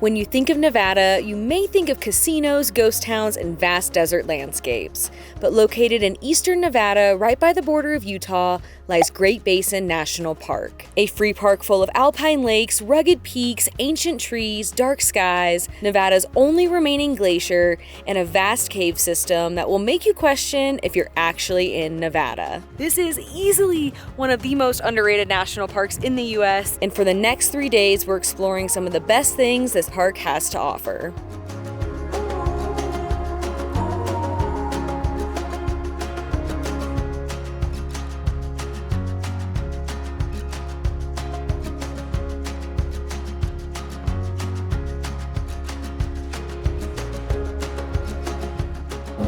When you think of Nevada, you may think of casinos, ghost towns, and vast desert landscapes. But located in eastern Nevada, right by the border of Utah, lies Great Basin National Park. A free park full of alpine lakes, rugged peaks, ancient trees, dark skies, Nevada's only remaining glacier, and a vast cave system that will make you question if you're actually in Nevada. This is easily one of the most underrated national parks in the US, and for the next 3 days, we're exploring some of the best things this park has to offer.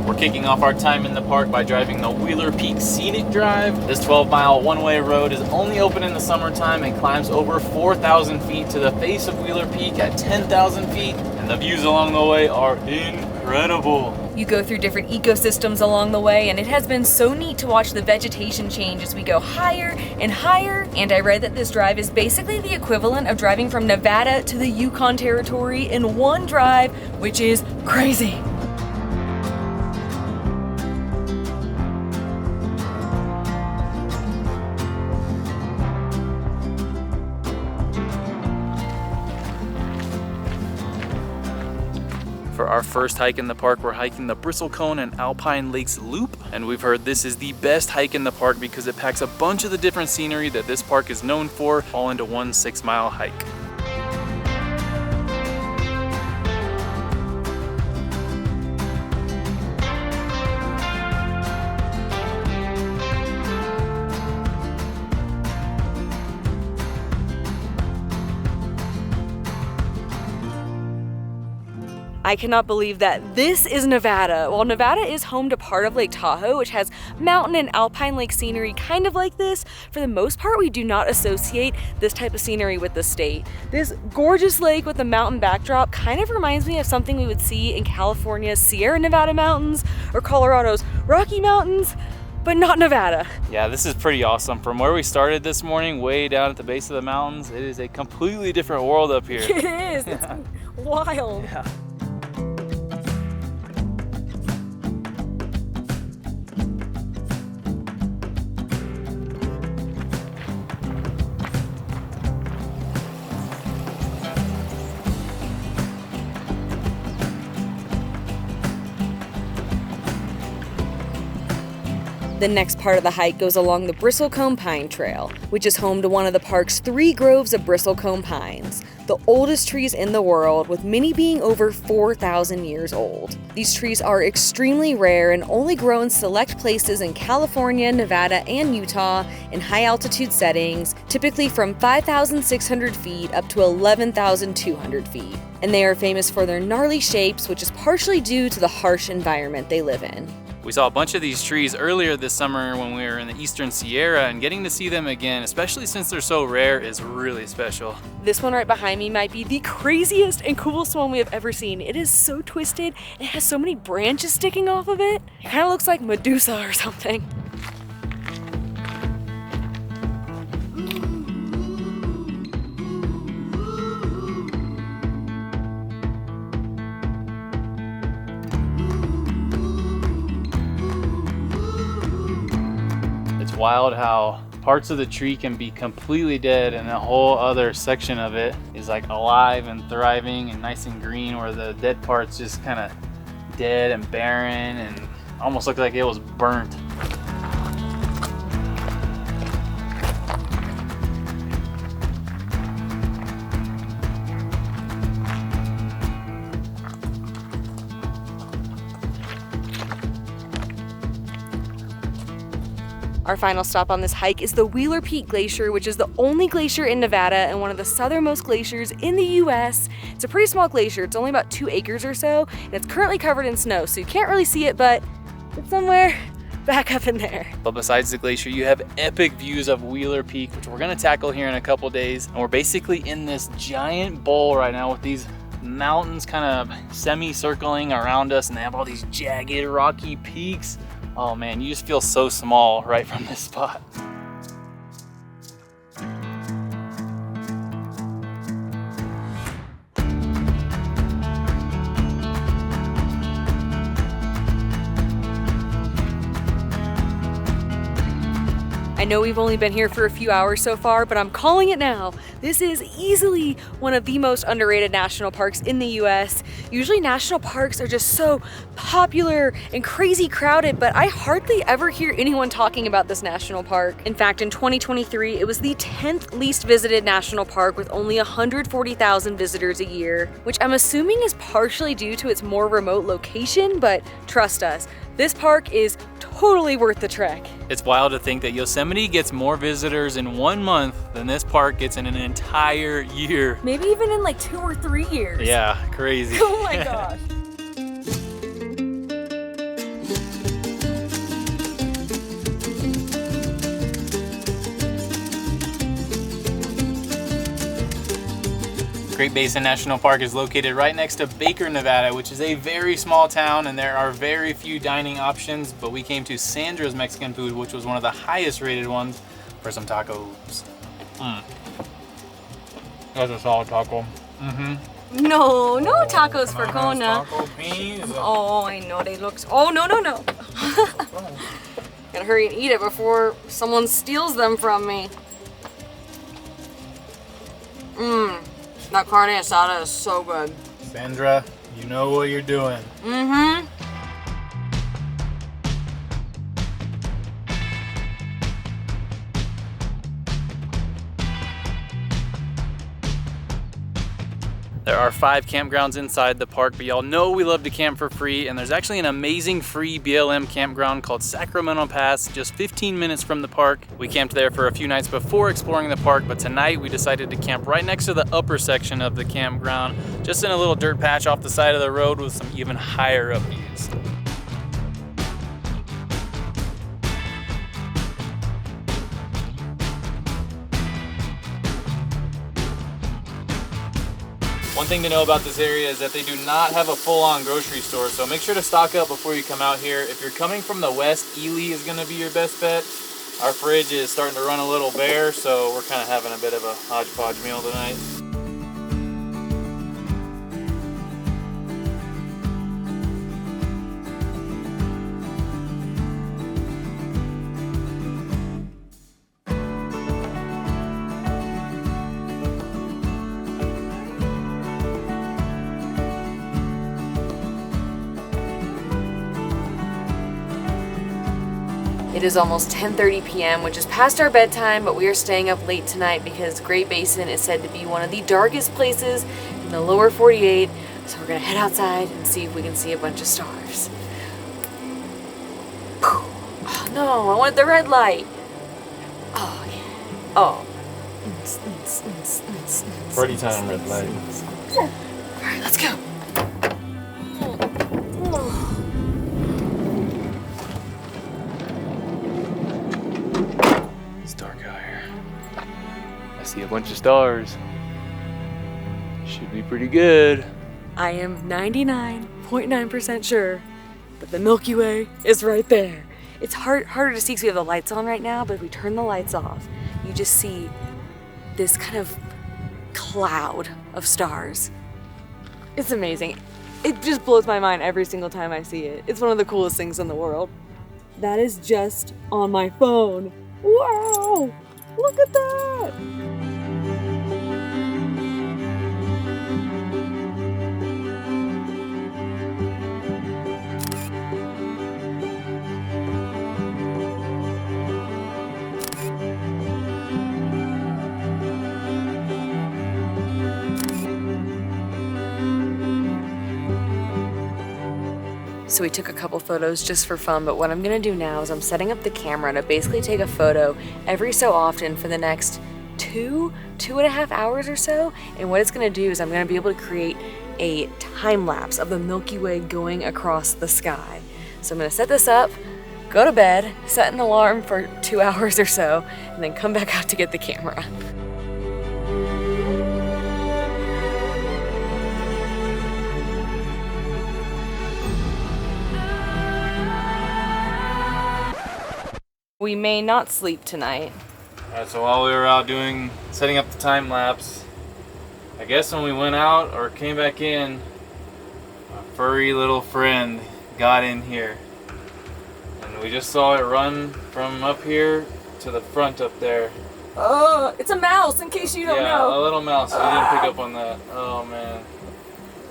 We're kicking off our time in the park by driving the Wheeler Peak Scenic Drive. This 12-mile one-way road is only open in the summertime and climbs over 4,000 feet to the face of Wheeler Peak at 10,000 feet, and the views along the way are incredible. You go through different ecosystems along the way, and it has been so neat to watch the vegetation change as we go higher and higher. And I read that this drive is basically the equivalent of driving from Nevada to the Yukon Territory in one drive, which is crazy. For our first hike in the park, we're hiking the Bristlecone and Alpine Lakes Loop, and we've heard this is the best hike in the park because it packs a bunch of the different scenery that this park is known for all into one 6-mile hike. I cannot believe that this is Nevada. While Nevada is home to part of Lake Tahoe, which has mountain and alpine lake scenery kind of like this, for the most part we do not associate this type of scenery with the state. This gorgeous lake with the mountain backdrop kind of reminds me of something we would see in California's Sierra Nevada mountains or Colorado's Rocky Mountains, but not Nevada. Yeah, this is pretty awesome. From where we started this morning, way down at the base of the mountains, it is a completely different world up here. It is. It's wild. Yeah. The next part of the hike goes along the Bristlecone Pine Trail, which is home to one of the park's 3 groves of bristlecone pines, the oldest trees in the world, with many being over 4,000 years old. These trees are extremely rare and only grow in select places in California, Nevada, and Utah in high-altitude settings, typically from 5,600 feet up to 11,200 feet. And they are famous for their gnarly shapes, which is partially due to the harsh environment they live in. We saw a bunch of these trees earlier this summer when we were in the Eastern Sierra, and getting to see them again, especially since they're so rare, is really special. This one right behind me might be the craziest and coolest one we have ever seen. It is so twisted. It has so many branches sticking off of it. It kind of looks like Medusa or something. Wild how parts of the tree can be completely dead and a whole other section of it is like alive and thriving and nice and green, where the dead part's just kind of dead and barren and almost looked like it was burnt. Our final stop on this hike is the Wheeler Peak Glacier, which is the only glacier in Nevada and one of the southernmost glaciers in the US. It's a pretty small glacier. It's only about 2 acres or so, and it's currently covered in snow, so you can't really see it, but it's somewhere back up in there. But besides the glacier, you have epic views of Wheeler Peak, which we're gonna tackle here in a couple days. And we're basically in this giant bowl right now with these mountains kind of semi-circling around us, and they have all these jagged, rocky peaks. Oh man, you just feel so small right from this spot. know we've only been here for a few hours so far, but I'm calling it now. This is easily one of the most underrated national parks in the US. Usually national parks are just so popular and crazy crowded, but I hardly ever hear anyone talking about this national park. In fact, in 2023, it was the 10th least visited national park with only 140,000 visitors a year, which I'm assuming is partially due to its more remote location, but trust us, this park is totally worth the trek. It's wild to think that Yosemite gets more visitors in 1 month than this park gets in an entire year. Maybe even in like 2 or 3 years. Yeah, crazy. Oh my gosh. Great Basin National Park is located right next to Baker, Nevada, which is a very small town, and there are very few dining options, but we came to Sandra's Mexican food, which was one of the highest rated ones, for some tacos. That's a solid taco. No tacos for Kona. Taco beans. Oh, I know they look. Oh, no. Gotta hurry and eat it before someone steals them from me. That carne asada is so good. Sandra, you know what you're doing. There are 5 campgrounds inside the park, but y'all know we love to camp for free, and there's actually an amazing free BLM campground called Sacramento Pass, just 15 minutes from the park. We camped there for a few nights before exploring the park, but tonight we decided to camp right next to the upper section of the campground, just in a little dirt patch off the side of the road with some even higher up views. One thing to know about this area is that they do not have a full-on grocery store, so make sure to stock up before you come out here. If you're coming from the west, Ely is going to be your best bet. Our fridge is starting to run a little bare, so we're kind of having a bit of a hodgepodge meal tonight. It is almost 10:30 p.m., which is past our bedtime, but we are staying up late tonight because Great Basin is said to be one of the darkest places in the lower 48, so we're gonna head outside and see if we can see a bunch of stars. Oh no, I want the red light. Oh yeah. Oh. Party time, red light. Alright, let's go. It's dark out here. I see a bunch of stars. Should be pretty good. I am 99.9% sure that the Milky Way is right there. It's harder to see because we have the lights on right now, but if we turn the lights off, you just see this kind of cloud of stars. It's amazing. It just blows my mind every single time I see it. It's one of the coolest things in the world. That is just on my phone. Wow! Look at that! So we took a couple photos just for fun, but what I'm gonna do now is I'm setting up the camera to basically take a photo every so often for the next 2.5 hours or so. And what it's gonna do is I'm gonna be able to create a time lapse of the Milky Way going across the sky. So I'm gonna set this up, go to bed, set an alarm for 2 hours or so, and then come back out to get the camera. We may not sleep tonight. Alright, so while we were out setting up the time lapse, I guess when we went out or came back in, a furry little friend got in here. And we just saw it run from up here to the front up there. Oh, it's a mouse, in case you don't know. Yeah, a little mouse. We didn't pick up on that. Oh, man.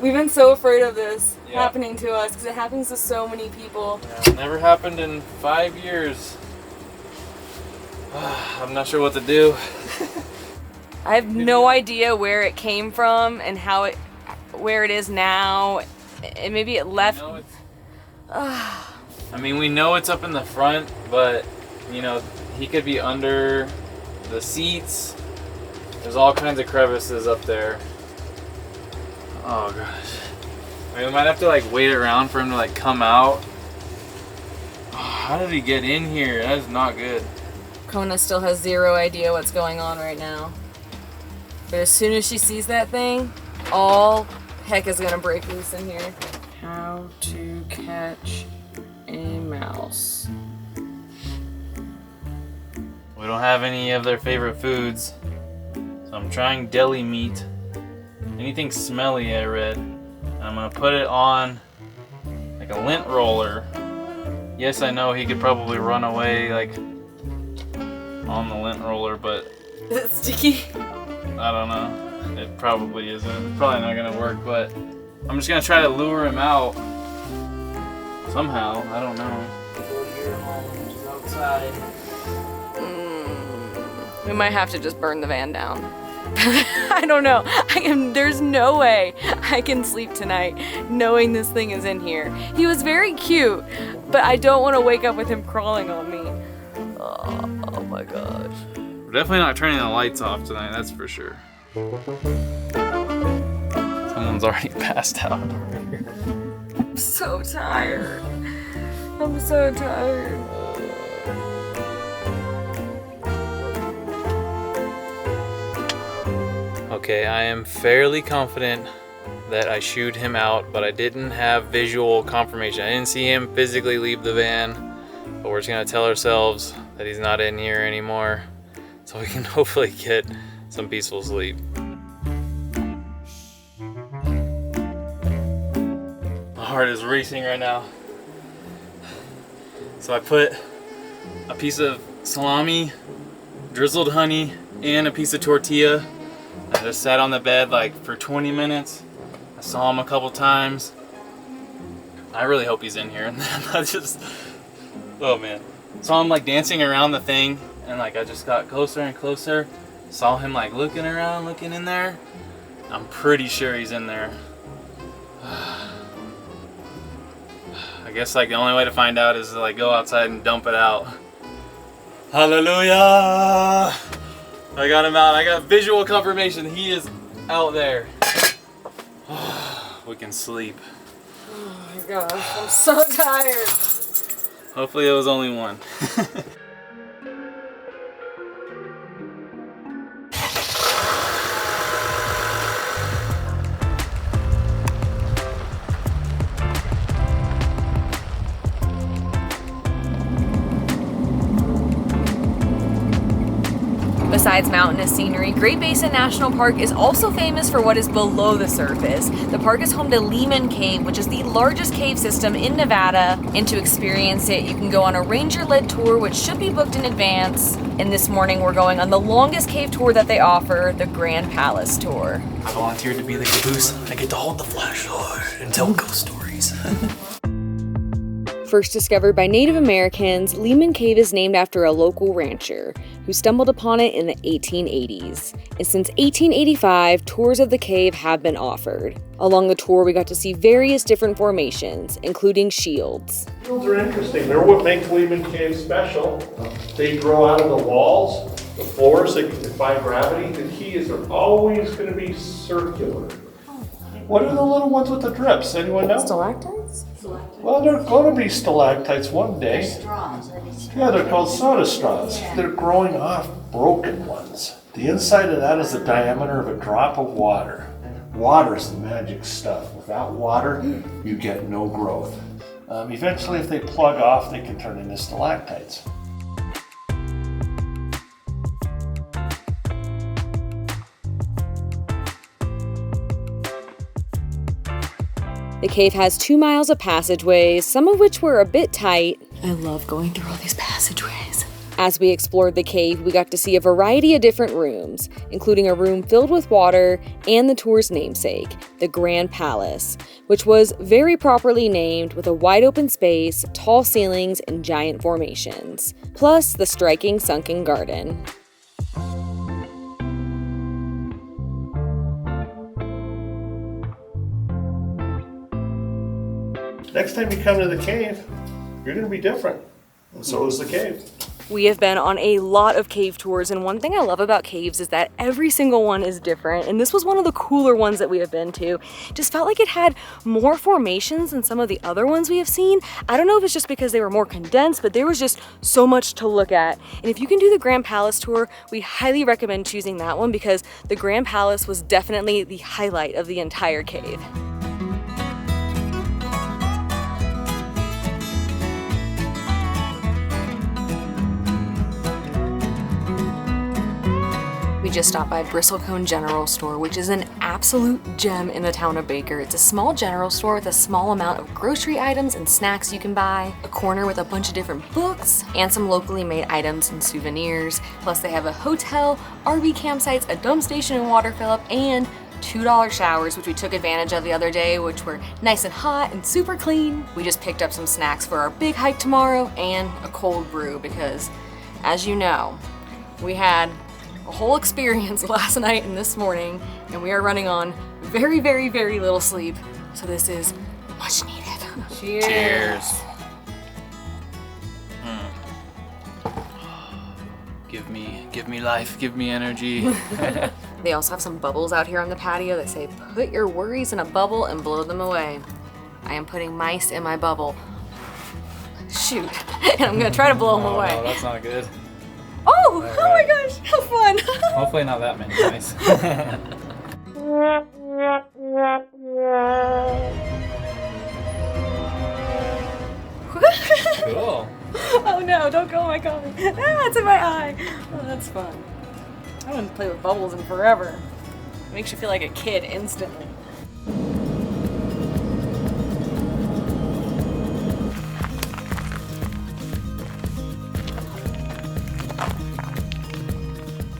We've been so afraid of this happening to us because it happens to so many people. Yeah, never happened in 5 years. I'm not sure what to do. I have no idea where it came from and where it is now. And maybe it left. I mean, we know it's up in the front, but you know, he could be under the seats. There's all kinds of crevices up there. Oh gosh. I mean, we might have to like wait around for him to like come out. Oh, how did he get in here? That is not good. Kona still has zero idea what's going on right now. But as soon as she sees that thing, all heck is gonna break loose in here. How to catch a mouse. We don't have any of their favorite foods, so I'm trying deli meat. Anything smelly, I read. I'm gonna put it on like a lint roller. Yes, I know he could probably run away like on the lint roller, but is it sticky? I don't know. It probably isn't. It's probably not gonna work, but I'm just gonna try to lure him out somehow. I don't know. Go to your home, which is outside. We might have to just burn the van down. I don't know. There's no way I can sleep tonight knowing this thing is in here. He was very cute, but I don't want to wake up with him crawling on me. Oh my gosh. We're definitely not turning the lights off tonight, that's for sure. Someone's already passed out. I'm so tired. I'm so tired. Okay, I am fairly confident that I shooed him out, but I didn't have visual confirmation. I didn't see him physically leave the van, but we're just gonna tell ourselves that he's not in here anymore so we can hopefully get some peaceful sleep. My heart is racing right now. So I put a piece of salami, drizzled honey, and a piece of tortilla. I just sat on the bed like for 20 minutes. I saw him a couple times. I really hope he's in here. And then I just, oh man. Saw him like dancing around the thing, and like I just got closer and closer. Saw him like looking around, looking in there. I'm pretty sure he's in there. I guess like the only way to find out is to like go outside and dump it out. Hallelujah! I got him out. I got visual confirmation. He is out there. We can sleep. Oh my gosh, I'm so tired. Hopefully it was only one. Besides mountainous scenery, Great Basin National Park is also famous for what is below the surface. The park is home to Lehman Cave, which is the largest cave system in Nevada. And to experience it, you can go on a ranger-led tour, which should be booked in advance. And this morning, we're going on the longest cave tour that they offer, the Grand Palace Tour. I volunteered to be the caboose. I get to hold the flashlight and tell ghost stories. First discovered by Native Americans, Lehman Cave is named after a local rancher who stumbled upon it in the 1880s. And since 1885, tours of the cave have been offered. Along the tour, we got to see various different formations, including shields. Shields are interesting. They're what makes Lehman Cave special. They grow out of the walls, the floors, they can defy gravity. The key is they're always going to be circular. What are the little ones with the drips? Anyone know? Stalactites? Well, they're going to be stalactites one day. Yeah, they're called soda straws. They're growing off broken ones. The inside of that is the diameter of a drop of water. Water is the magic stuff. Without water, you get no growth. Eventually, if they plug off, they can turn into stalactites. The cave has 2 miles of passageways, some of which were a bit tight. I love going through all these passageways. As we explored the cave, we got to see a variety of different rooms, including a room filled with water and the tour's namesake, the Grand Palace, which was very properly named with a wide open space, tall ceilings, and giant formations, plus the striking sunken garden. Next time you come to the cave, you're going to be different. And so is the cave. We have been on a lot of cave tours, and one thing I love about caves is that every single one is different, and this was one of the cooler ones that we have been to. Just felt like it had more formations than some of the other ones we have seen. I don't know if it's just because they were more condensed, but there was just so much to look at. And if you can do the Grand Palace tour, we highly recommend choosing that one because the Grand Palace was definitely the highlight of the entire cave. We just stopped by Bristlecone General Store, which is an absolute gem in the town of Baker. It's a small general store with a small amount of grocery items and snacks you can buy, a corner with a bunch of different books, and some locally made items and souvenirs. Plus they have a hotel, RV campsites, a dump station and water fill-up, and $2 showers, which we took advantage of the other day, which were nice and hot and super clean. We just picked up some snacks for our big hike tomorrow and a cold brew because, as you know, we had a whole experience last night and this morning, and we are running on very, very, very little sleep. So this is much needed. Cheers. Cheers. Give me life, give me energy. They also have some bubbles out here on the patio that say, put your worries in a bubble and blow them away. I am putting mice in my bubble. Shoot. And I'm gonna try to blow them away. No, that's not good. Oh, right. Oh my gosh, how fun. Hopefully not that many mice. Cool. Oh no, don't go in my coffee. Ah, it's in my eye. Oh, that's fun. I haven't played with bubbles in forever. It makes you feel like a kid instantly.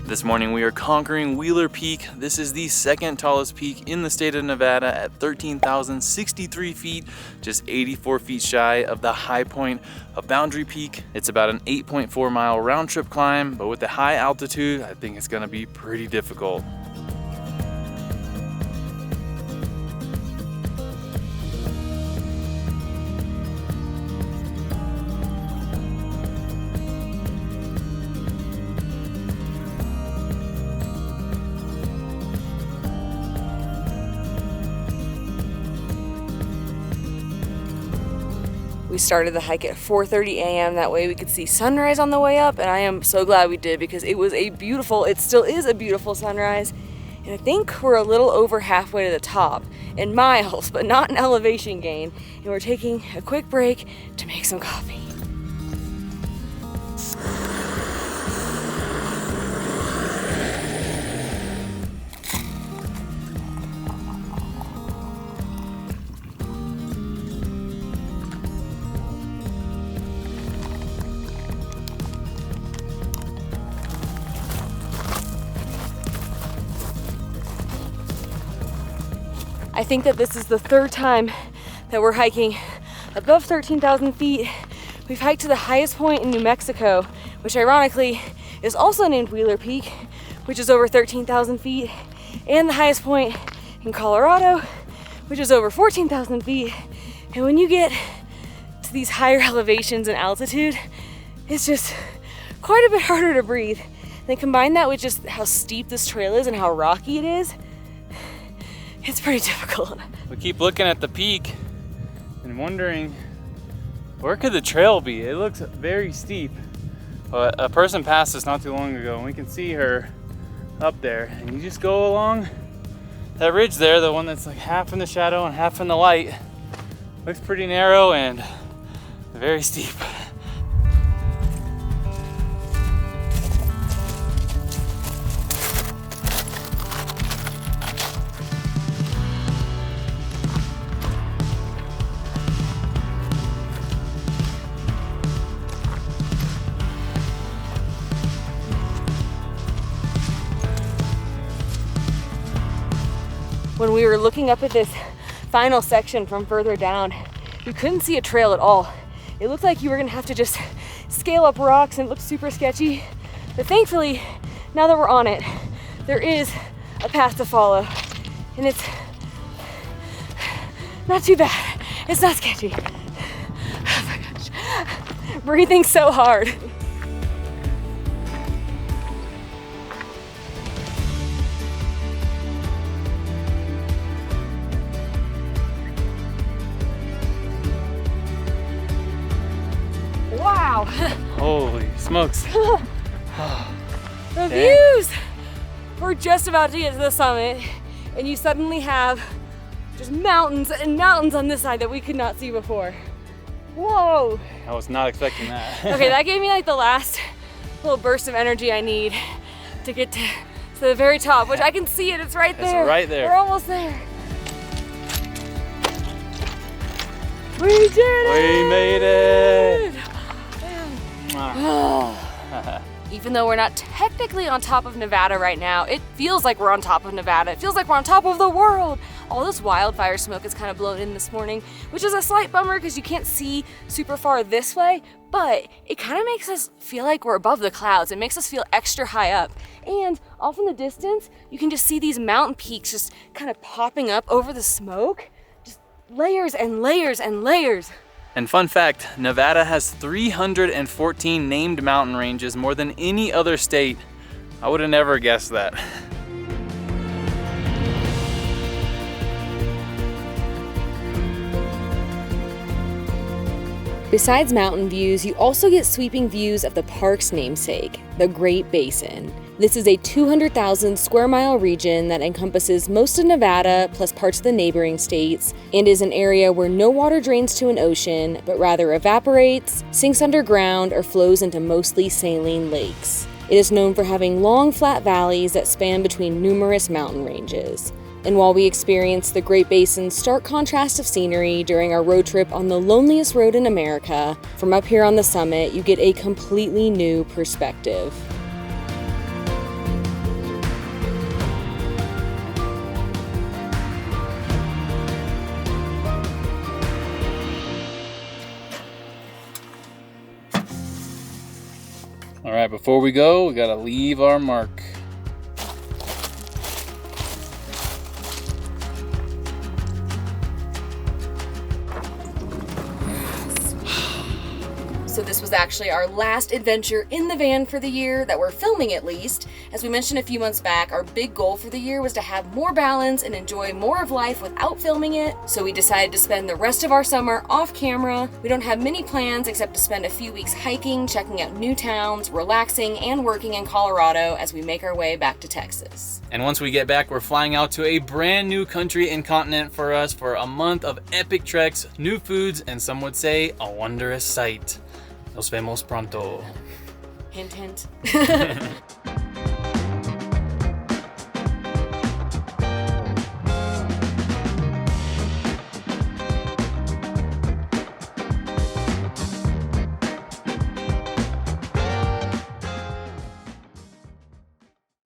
This morning we are conquering Wheeler Peak. This is the second tallest peak in the state of Nevada at 13,063 feet, just 84 feet shy of the high point of Boundary Peak. It's about an 8.4 mile round trip climb, but with the high altitude, I think it's gonna be pretty difficult. We started the hike at 4:30 a.m. That way we could see sunrise on the way up, and I am so glad we did because it was it still is a beautiful sunrise. And I think we're a little over halfway to the top in miles, but not in elevation gain. And we're taking a quick break to make some coffee. I think that this is the third time that we're hiking above 13,000 feet. We've hiked to the highest point in New Mexico, which ironically is also named Wheeler Peak, which is over 13,000 feet, and the highest point in Colorado, which is over 14,000 feet. And when you get to these higher elevations and altitude, it's just quite a bit harder to breathe. And then combine that with just how steep this trail is and how rocky it is, it's pretty difficult. We keep looking at the peak and wondering, where could the trail be? It looks very steep. But a person passed us not too long ago and we can see her up there. And you just go along that ridge there, the one that's like half in the shadow and half in the light. Looks pretty narrow and very steep. we were looking up at this final section from further down, you couldn't see a trail at all. It looked like you were gonna have to just scale up rocks and it looked super sketchy. But thankfully, now that we're on it, there is a path to follow. And it's not too bad. It's not sketchy. Oh my gosh. Breathing so hard. Wow. Holy smokes. The views! We're just about to get to the summit, and you suddenly have just mountains and mountains on this side that we could not see before. Whoa! I was not expecting that. Okay, that gave me like the last little burst of energy I need to get to the very top, which I can see it, it's right there. It's right there. We're almost there. We did it! We made it! Even though we're not technically on top of Nevada right now, it feels like we're on top of Nevada. It feels like we're on top of the world. All this wildfire smoke is kind of blown in this morning, which is a slight bummer because you can't see super far this way, but it kind of makes us feel like we're above the clouds. It makes us feel extra high up. And off in the distance, you can just see these mountain peaks just kind of popping up over the smoke. Just layers and layers and layers. And fun fact, Nevada has 314 named mountain ranges, more than any other state. I would have never guessed that. Besides mountain views, you also get sweeping views of the park's namesake, the Great Basin. This is a 200,000 square mile region that encompasses most of Nevada plus parts of the neighboring states and is an area where no water drains to an ocean, but rather evaporates, sinks underground, or flows into mostly saline lakes. It is known for having long, flat valleys that span between numerous mountain ranges. And while we experienced the Great Basin's stark contrast of scenery during our road trip on the loneliest road in America, from up here on the summit, you get a completely new perspective. All right, before we go, we gotta leave our mark. So this was actually our last adventure in the van for the year, that we're filming at least. As we mentioned a few months back, our big goal for the year was to have more balance and enjoy more of life without filming it. So we decided to spend the rest of our summer off camera. We don't have many plans except to spend a few weeks hiking, checking out new towns, relaxing, and working in Colorado as we make our way back to Texas. And once we get back, we're flying out to a brand new country and continent for us for a month of epic treks, new foods, and some would say a wondrous sight. Nos vemos pronto. Hint, hint.